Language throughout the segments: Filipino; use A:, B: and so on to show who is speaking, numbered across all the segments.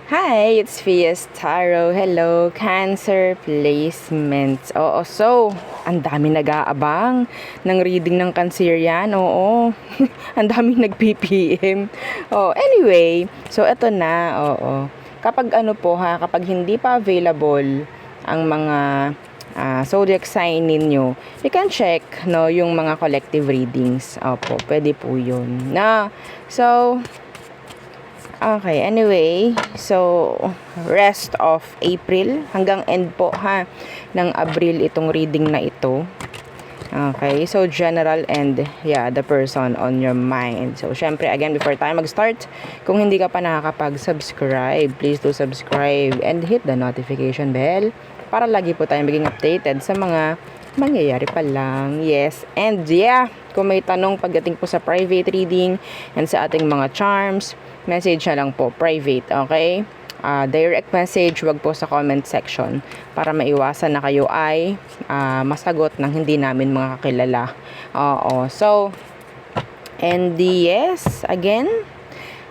A: Hi, it's Fias Taro. Hello, Cancer Placements. Oo, so, ang dami nag-aabang ng reading ng Cancerian. Oo, ang daming nag-PPM. Oh, anyway, so eto na, oo. Kapag kapag hindi pa available ang mga zodiac sign ninyo, you can check, no, yung mga collective readings. Opo, pwede po yun. So, okay, anyway, so rest of April hanggang end po ng Abril itong reading na ito. Okay, so general and the person on your mind. So syempre again, before tayo mag-start, kung hindi ka pa nakakapag-subscribe, please do subscribe and hit the notification bell para lagi po tayong maging updated sa mga mangyayari pa lang. Yes, and kung may tanong pagdating po sa private reading and sa ating mga charms, message na lang po, private, okay? Direct message, wag po sa comment section para maiwasan na kayo ay masagot ng hindi namin mga kakilala. Oo, so, and yes, again,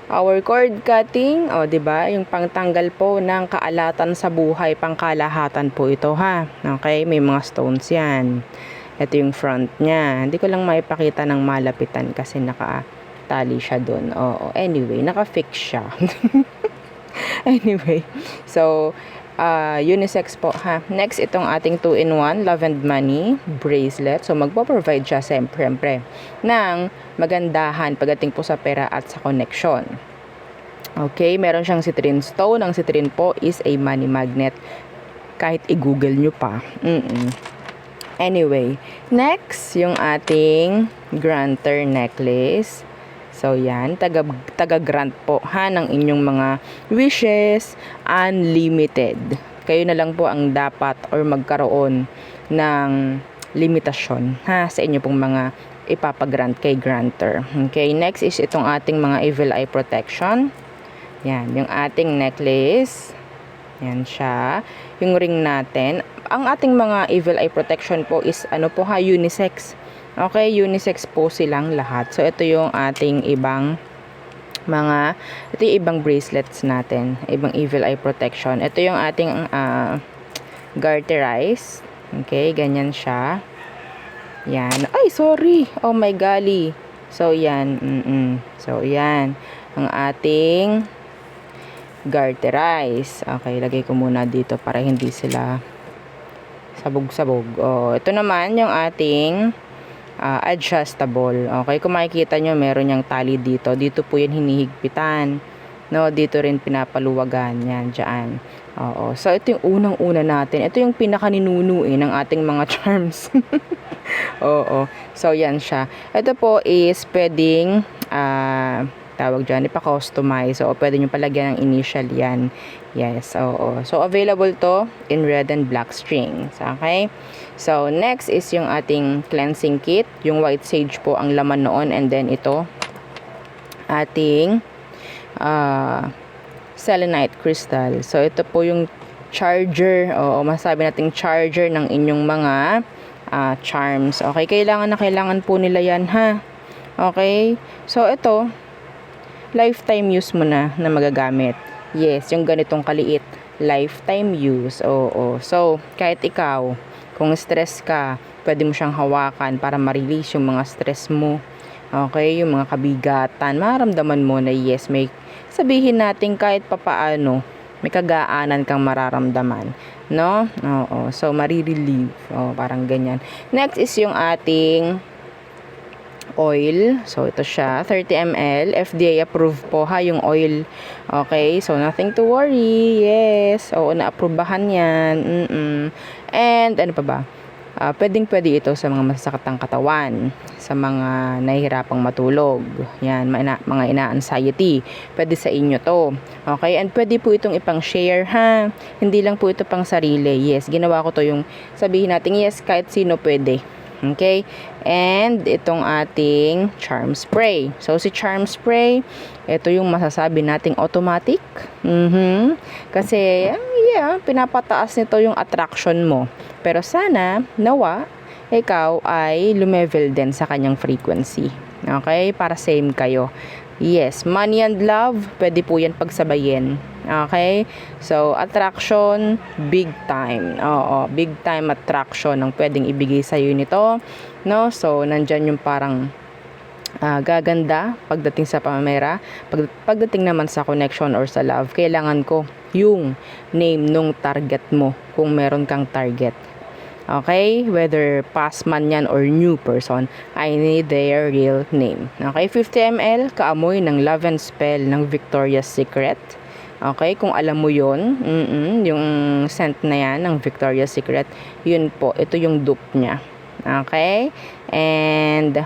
A: our cord cutting, diba? Yung pangtanggal po ng kaalatan sa buhay, pangkalahatan po ito Okay, may mga stones yan. Ito yung front niya. Hindi ko lang maipakita ng malapitan kasi nakatali siya doon. Oo, anyway, naka-fix siya. Anyway, so, unisex po Next, itong ating 2-in-1 Love and Money bracelet. So, magpo-provide siya siyempre ng magandahan pagdating po sa pera at sa connection. Okay, meron siyang citrine stone. Ang citrine po is a money magnet. Kahit i-google nyo pa. Anyway, next, yung ating granter necklace. So, yan. Taga-grant po ng inyong mga wishes. Unlimited. Kayo na lang po ang dapat or magkaroon ng limitasyon sa inyo pong mga ipapag-grant kay granter. Okay, next is itong ating mga evil eye protection. Yan, yung ating necklace. Yan siya. Yung ring natin. Ang ating mga evil eye protection po is unisex. Okay, unisex po silang lahat. So, ito yung ating ibang bracelets natin. Ibang evil eye protection. Ito yung ating garterize. Okay, ganyan siya. Yan. Ay, sorry. Oh my golly. So, yan. So, yan. Ang ating garterize. Okay, lagay ko muna dito para hindi sila sabog-sabog. Ito naman yung ating adjustable. Okay, kung makikita nyo, meron yung tali dito. Dito po yan hinihigpitan. No, dito rin pinapaluwagan. Yan, dyan. Oo. So, ito yung unang-una natin. Ito yung pinakaninuno ng ating mga charms. Oo. So, yan siya. Ito po is pwedeng tawag dyan, ipa-customize. So, pwede nyo palagyan ng initial yan. Yes, oo. So, available to in red and black strings. Okay? So, next is yung ating cleansing kit. Yung white sage po ang laman noon. And then, ito, ating selenite crystal. So, ito po yung charger. Oo, masabi nating charger ng inyong mga charms. Okay? Kailangan po nila yan, Okay? So, ito, lifetime use mo na magagamit. Yes, yung ganitong kaliit, lifetime use. Oo. So, kahit ikaw, kung stress ka, pwede mo siyang hawakan para ma-release yung mga stress mo. Okay, yung mga kabigatan, maramdaman mo na yes, may sabihin natin kahit papaano, may kagaanan kang mararamdaman. No? Oo. So, marirelieve. Parang ganyan. Next is yung ating oil. So, ito siya. 30 ml. FDA approved po yung oil. Okay. So, nothing to worry. Yes. Oo, na-approbahan yan. And, ano pa ba? Pwedeng-pwede ito sa mga masasakit ng katawan. Sa mga nahihirapang matulog. Yan. Mga ina-anxiety. Pwede sa inyo to. Okay. And pwede po itong ipang-share, Hindi lang po ito pang sarili. Yes. Ginawa ko to yung sabihin natin, yes, kahit sino pwede. Okay? And itong ating charm spray. So, si charm spray, ito yung masasabi nating automatic. Kasi, pinapataas nito yung attraction mo. Pero sana, nawa, ikaw ay lumevel din sa kanyang frequency. Okay? Para same kayo. Yes, money and love, pwede po yan pagsabayin. Okay? So, attraction, big time. Oo, big time attraction ang pwedeng ibigay sa'yo nito. No? So, nandyan yung parang gaganda pagdating sa pamamera. Pagdating naman sa connection or sa love, kailangan ko yung name nung target mo kung meron kang target. Okay? Whether past man yan or new person, I need their real name. Okay? 50 ml, kaamoy ng Love and Spell ng Victoria's Secret. Okay? Kung alam mo yun, yung scent na yan ng Victoria's Secret, yun po, ito yung dupe niya. Okay? And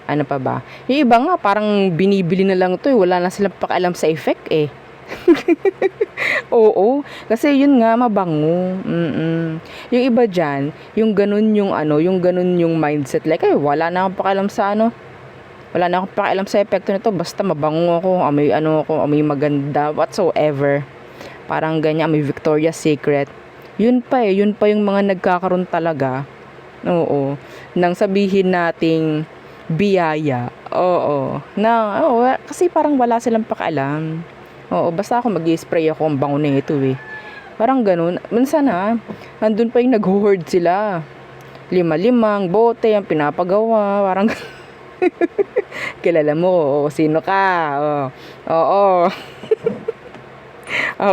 A: ano pa ba? Yung iba nga, parang binibili na lang to eh. Wala na silang pakialam sa effect eh. Oo, kasi yun nga mabango. Yung iba diyan, yung ganun yung yung ganun yung mindset like ay wala na akong pakialam sa wala na akong pakialam sa epekto nito basta mabango ako, amoy amoy maganda whatsoever. Parang ganyan, may Victoria's Secret. Yun pa yung mga nagkakaroon talaga. Oo, nang sabihin nating biyaya. Oo, kasi parang wala silang pakialam. Oo, basta ako mag-i-spray ako, ang bango na ito eh. Parang ganun. Minsan nandun pa yung nag-hoard sila. 5-5 bote ang pinapagawa. Parang kilala mo, sino ka? Oo.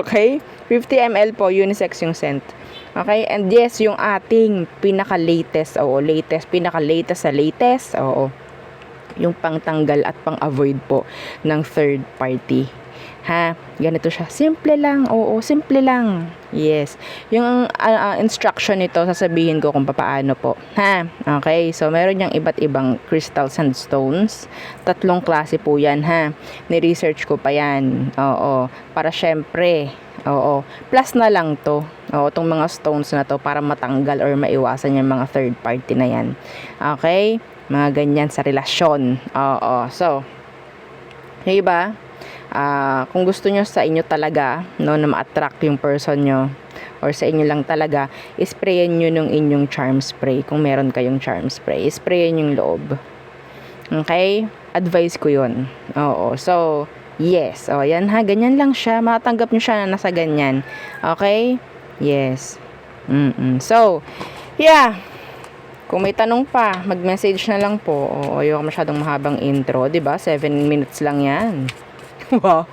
A: Okay? 50 ml po, unisex yung scent. Okay? And yes, yung ating pinaka-latest. Oo, pinaka-latest sa latest. Oo. Yung pangtanggal at pang-avoid po ng third party. Ganito siya. Simple lang. Oo, simple lang. Yes. Yung instruction nito, sasabihin ko kung paano po. Okay. So, meron niyang iba't ibang crystals and stones. 3 klase po yan, Ni-research ko pa yan. Oo. Para syempre, plus na lang to. Oo, itong mga stones na to para matanggal or maiwasan yung mga third party na yan. Okay? Mga ganyan sa relasyon. Oo. So, yung iba, kung gusto nyo sa inyo talaga na ma-attract yung person nyo or sa inyo lang talaga, isprayan nyo nung inyong charm spray kung meron kayong charm spray, isprayan yung loob. Okay? Advice ko yun. Oo. So, yes. Yan ganyan lang siya. Matanggap nyo siya na nasa ganyan. Okay? Yes. So, yeah. Kung may tanong pa, mag-message na lang po. Ayoko masyadong mahabang intro, 'di ba? 7 minutes lang 'yan. Wow.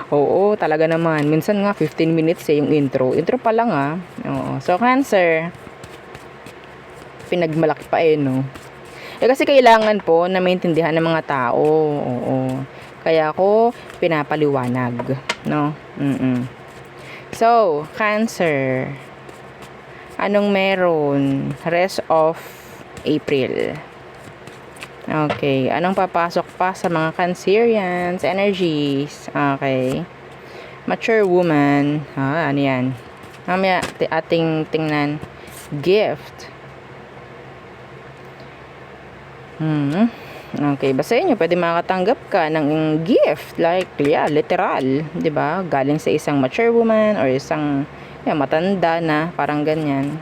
A: Oo, talaga naman. Minsan nga 15 minutes yung intro. Intro pa lang Oo. So, Cancer. Pinagmalaki pa no. Kasi kailangan po na maintindihan ng mga tao. Oo. Kaya ako pinapaliwanag, no? So, Cancer. Anong meron? Rest of April. Okay. Anong papasok pa sa mga Cancerians? Energies. Okay. Mature woman. Ano yan? Mamaya ating tingnan. Gift. Okay. Basahin nyo. Pwede makatanggap ka ng gift. Like, literal. Diba? Galing sa isang mature woman or isang matanda na, parang ganyan.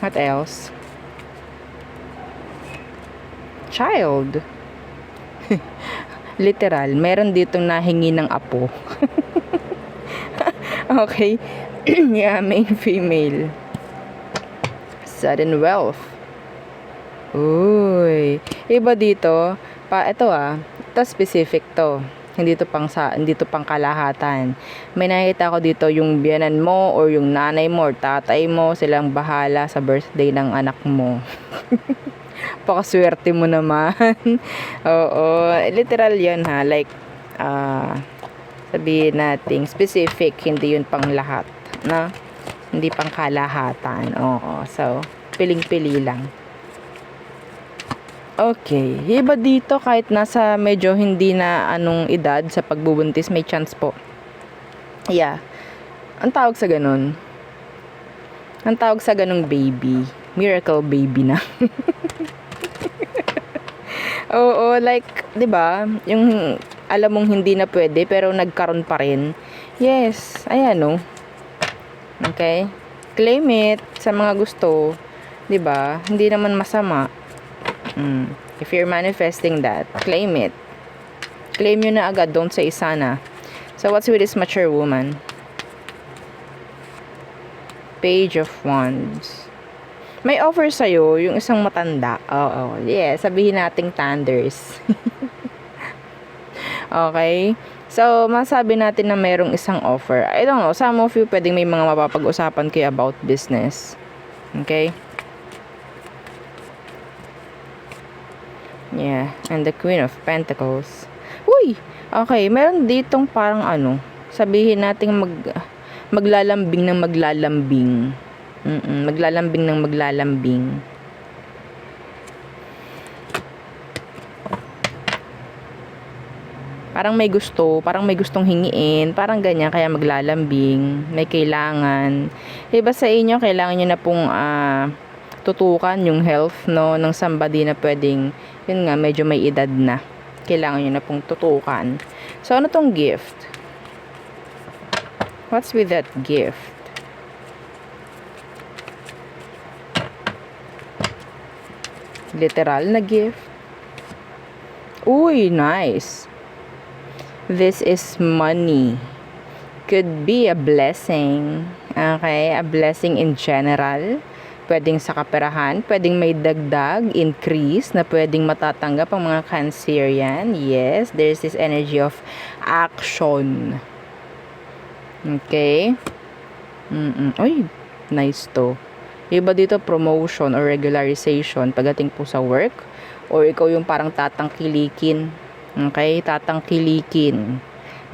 A: What else? Child. Literal, meron ditong nahingi ng apo. Okay. Yeah, main female. Sudden wealth. Uy. Iba dito, ito specific to. Hindi to pang kalahatan. May nakita ko dito yung biyanan mo or yung nanay mo or tatay mo, silang bahala sa birthday ng anak mo. Pakaswerte mo naman. Oo, literal 'yan like sabihin nating specific, hindi yun pang lahat, na hindi pang kalahatan. Oo, so piling-pili lang. Okay. Iba dito kahit nasa medyo hindi na anong edad sa pagbubuntis, may chance po. Yeah. Ang tawag sa ganun. Ang tawag sa ganung baby. Miracle baby na. Oo, like, 'di ba? Yung alam mong hindi na pwede pero nagkaroon pa rin. Yes, ayan Okay? Claim it sa mga gusto, 'di ba? Hindi naman masama. If you're manifesting that, claim it. Claim nyo na agad. Don't say sana. So, what's with this mature woman? Page of Wands. May offer sa'yo, yung isang matanda. Oo. Yeah, sabihin nating thunders. Okay? So, masabi natin na mayroong isang offer. I don't know, some of you pwedeng may mga mapapag-usapan kayo about business. Okay? Yeah, and the Queen of Pentacles. Uy! Okay, meron ditong parang sabihin natin maglalambing ng maglalambing. Maglalambing ng maglalambing. Parang may gusto, parang may gustong hingiin, parang ganyan, kaya maglalambing, may kailangan. Iba sa inyo, kailangan nyo na pong tutukan yung health, no, ng somebody na pwedeng, yun nga, medyo may edad na. Kailangan nyo na pong tutukan. So, ano tong gift? What's with that gift? Literal na gift? Uy, nice. This is money. Could be a blessing. Okay, a blessing in general. Pwedeng sa kaperahan, pwedeng may dagdag, increase, na pwedeng matatanggap ang mga Cancerian. Yes, there's this energy of action. Okay. Uy, nice to. Iba dito, promotion or regularization pagdating po sa work. Or ikaw yung parang tatangkilikin. Okay, tatangkilikin.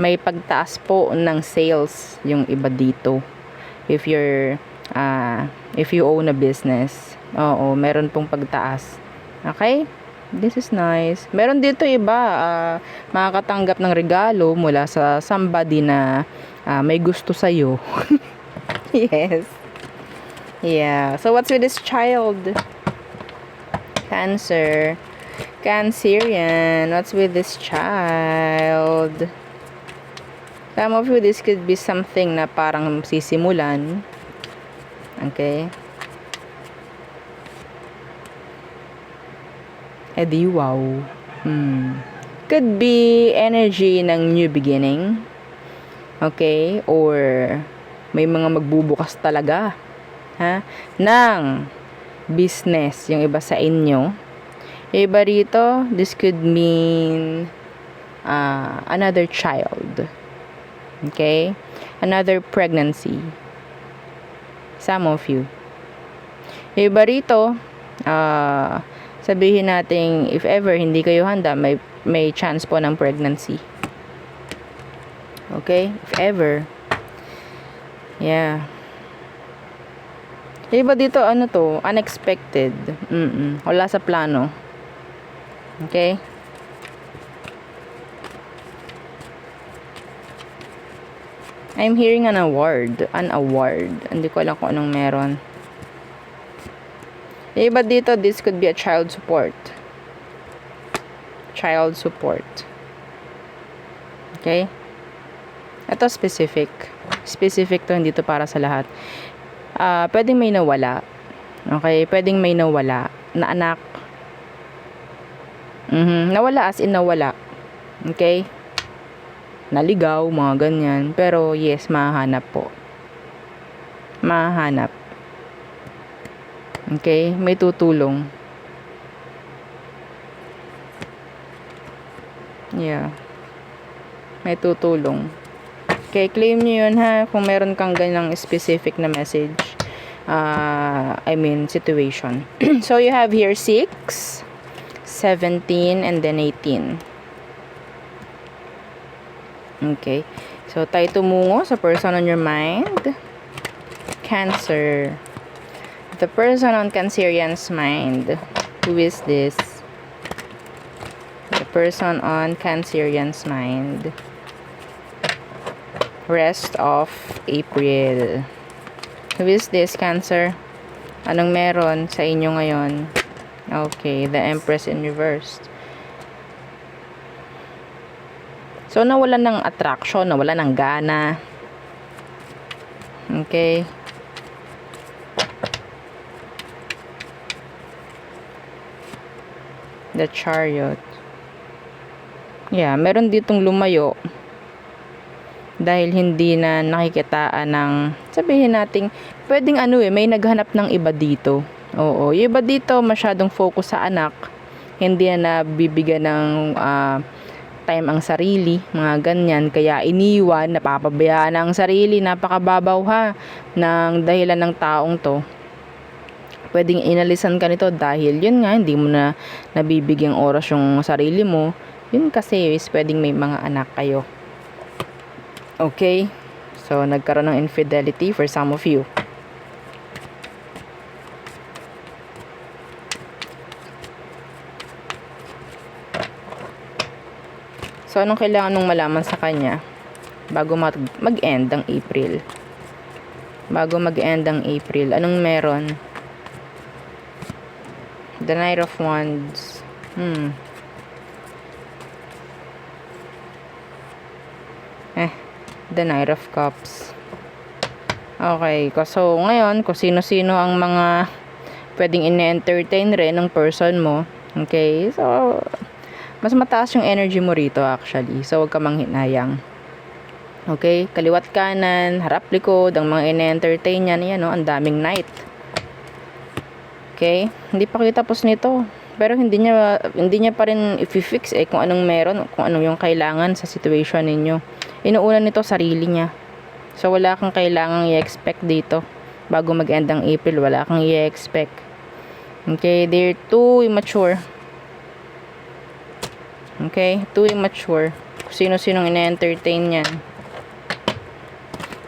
A: May pagtaas po ng sales yung iba dito. If you own a business. Oo, meron pong pagtaas. Okay? This is nice. Meron dito iba, makakatanggap ng regalo mula sa somebody na may gusto sa'yo. Yes. Yeah. So, what's with this child? Cancer. Cancerian, what's with this child? Some of you, this could be something na parang sisimulan. Okay? Di wow. Could be energy ng new beginning. Okay? Or may mga magbubukas talaga. Ng business, yung iba sa inyo. Iba rito, this could mean another child. Okay? Another pregnancy. Some of you. Iba rito, sabihin natin, if ever hindi kayo handa, may chance po ng pregnancy. Okay? If ever. Yeah. Iba dito, unexpected. Wala sa plano. Okay? I'm hearing an award. An award. Hindi ko alam kung anong meron. Iba dito, this could be a child support. Child support. Okay? Ito specific. Specific to, hindi to para sa lahat. Pwedeng may nawala. Okay? Pwedeng may nawala na anak. Nawala as in nawala. Okay? Naligaw, mga ganyan. Pero yes, mahahanap po. Mahahanap. Okay? May tutulong. Yeah. May tutulong. Okay, claim nyo yun ha. Kung meron kang ganyang specific na message. Situation. So, you have here 6, 17, and then 18. Okay. So, tayo tumungo sa person on your mind. Cancer. The person on Cancerian's mind. Who is this? The person on Cancerian's mind. Rest of April. Who is this, Cancer? Anong meron sa inyo ngayon? Okay, the Empress in reverse. So, nawalan ng attraction, nawalan ng gana. Okay. The Chariot. Yeah, meron ditong lumayo dahil hindi na nakikitaan ng, sabihin nating, pwedeng may naghanap ng iba dito. Oo, yung iba dito masyadong focus sa anak, hindi na nabibigyan ng time ang sarili, mga ganyan, kaya iniwan, napapabayaan ang sarili, napakababaw ha, ng dahilan ng taong to. Pwedeng inalisan ka nito dahil yun nga, hindi mo na nabibigyang oras yung sarili mo. Yun kasi is pwedeng may mga anak kayo. Okay? So, nagkaroon ng infidelity for some of you. So, anong kailangan nung malaman sa kanya bago mag-end ang April? Bago mag-end ang April, anong meron? The Knight of Wands. The Knight of Cups. Okay, so ngayon, kung sino-sino ang mga pwedeng in-entertain rin ng person mo. Okay, so mas mataas yung energy mo rito actually. So, huwag ka manghinayang. Okay, kaliwat kanan, harap likod, ang mga in-entertain yan, yan, ang daming knight. Okay, hindi pa kayo tapos nito. Pero hindi niya pa rin i-fix kung anong meron, kung anong yung kailangan sa situation ninyo. Inuuna nito sarili niya. So, wala kang kailangang i-expect dito. Bago mag-end ang April, wala kang i-expect. Okay, they're too immature. Okay, too immature. Kung sino-sinong ina-entertain yan.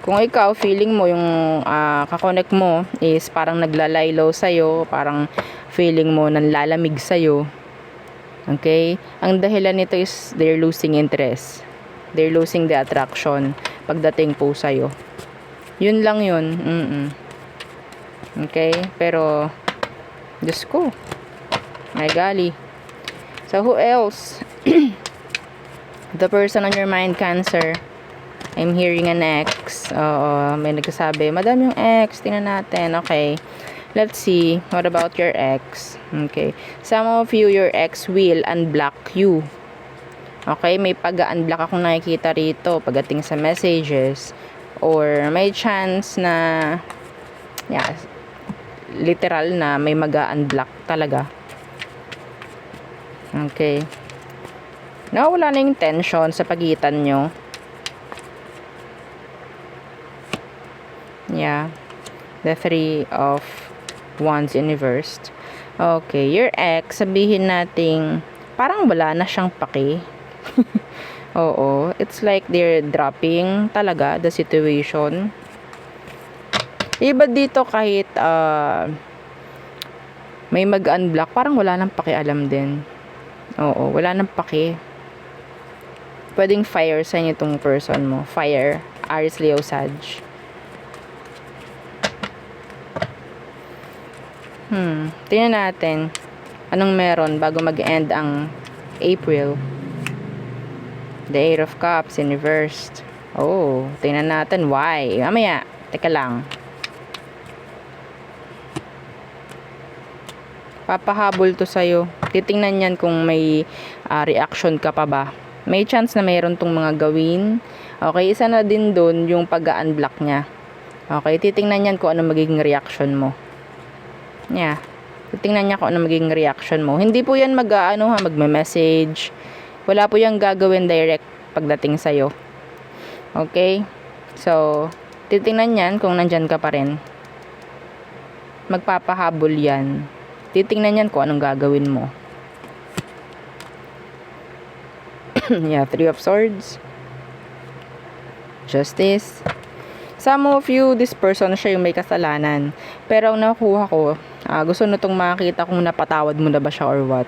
A: Kung ikaw, feeling mo yung kakonect mo is parang naglalaylo sa'yo, parang feeling mo nanlalamig sa'yo. Okay? Ang dahilan nito is they're losing interest. They're losing the attraction pagdating po sa'yo. Yun lang yun. Okay? Pero, Diyos ko. My golly. So, who else? The person on your mind, Cancer. I'm hearing an ex. Oo, may nagsasabi, madam yung ex, tingnan natin. Okay, let's see. What about your ex? Okay, some of you, your ex will unblock you. Okay, may pag-unblock akong nakikita rito pagdating sa messages. Or may chance na, literal na may mag-unblock talaga. Okay. Nawala na yung tension sa pagitan nyo. Yeah, the 3 of Wands inversed. Okay, your ex, sabihin nating parang wala na siyang pake. Oo, it's like they're dropping talaga the situation. Iba dito kahit may mag-unblock, parang wala nang pakialam din. Oo, wala nang pake. Pwedeng fire sa inyo itong person mo. Fire, Aries, Leo, Sag. Tingnan natin anong meron bago mag-end ang April. The 8 of Cups in reversed. Oh, tingnan natin why. Mamaya, teka lang. Papahabol to sa'yo. Titingnan yan kung may reaction ka pa ba. May chance na mayroon tong mga gawin. Okay, isa na din dun yung pag-unblock niya. Okay, titingnan yan kung ano magiging reaction mo. Yeah. Tingnan niya kung ano magiging reaction mo. Hindi po yan magme-message. Wala po yung gagawin direct pagdating sa'yo. Okay? So, titingnan yan kung nandyan ka pa rin. Magpapahabol yan. Titingnan yan kung anong gagawin mo. Yeah, 3 of Swords. Justice. Some of you, this person, siya yung may kasalanan. Pero ang nakuha ko, gusto nitong makita kung napatawad mo na ba siya or what.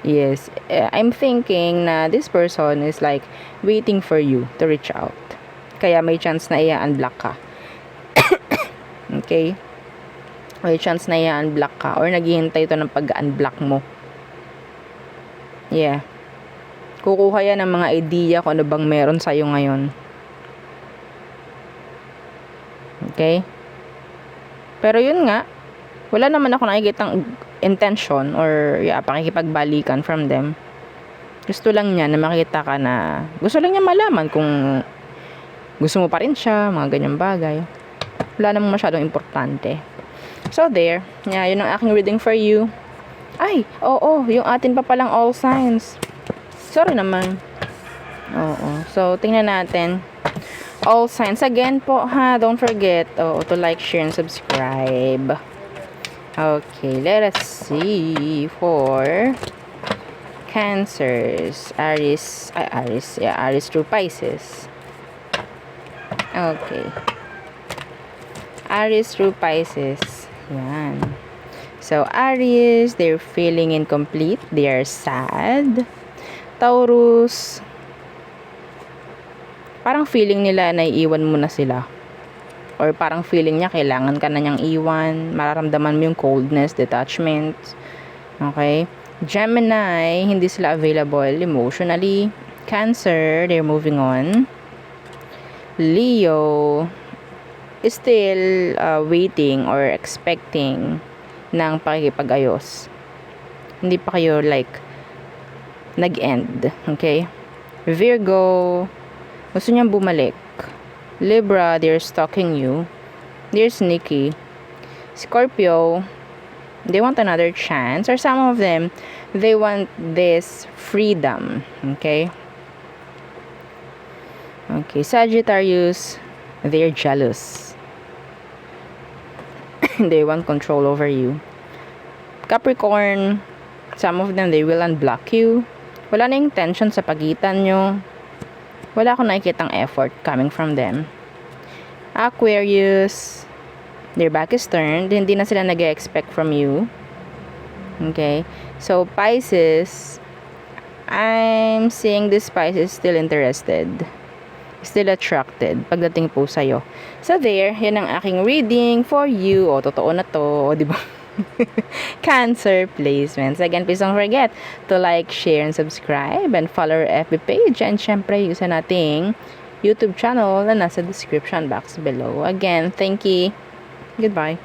A: Yes, I'm thinking na this person is like waiting for you to reach out. Kaya may chance na i-unblock ka. Okay? May chance na i-unblock ka or naghihintay ito ng pag-unblock mo. Yeah. Kukuha yan ng mga idea kung ano bang meron sa'yo ngayon. Okay? Pero yun nga, wala naman ako nakikitang intention or pakikipagbalikan from them. Gusto lang niya na makita ka na, gusto lang niya malaman kung gusto mo pa rin siya, mga ganyang bagay. Wala namang masyadong importante. So there, yeah, yun ang aking reading for you. Ay, oo, yung atin pa palang all signs. Sorry naman. Oo, so tingnan natin. All signs again po ha, don't forget to like, share, and subscribe. Okay, let us see for Cancers, Aries through Pisces. Okay. Aries through Pisces. Yan. So, Aries, they're feeling incomplete. They are sad. Taurus, parang feeling nila na iiwan mo na sila. Or parang feeling niya kailangan ka na niyang iwan. Mararamdaman mo yung coldness, detachment. Okay? Gemini, hindi sila available emotionally. Cancer, they're moving on. Leo, is still waiting or expecting ng pakikipag-ayos. Hindi pa kayo like nag-end. Okay? Virgo, gusto niyang bumalik. Libra, they're stalking you. They're sneaky. Scorpio, they want another chance. Or some of them, they want this freedom. Okay? Okay. Sagittarius, they're jealous. They want control over you. Capricorn, some of them, they will unblock you. Wala na yung tension sa pagitan nyo. Wala akong nakikitang effort coming from them. Aquarius, their back is turned. Hindi na sila nag-expect from you. Okay? So, Pisces, I'm seeing this Pisces still interested. Still attracted pagdating po sa'yo. So, there, yan ang aking reading for you. O, totoo na to. O, diba? Cancer placements. Again, please don't forget to like, share, and subscribe, and follow our FB page, and syempre yung sa nating YouTube channel na nasa description box below. Again, thank you. Goodbye.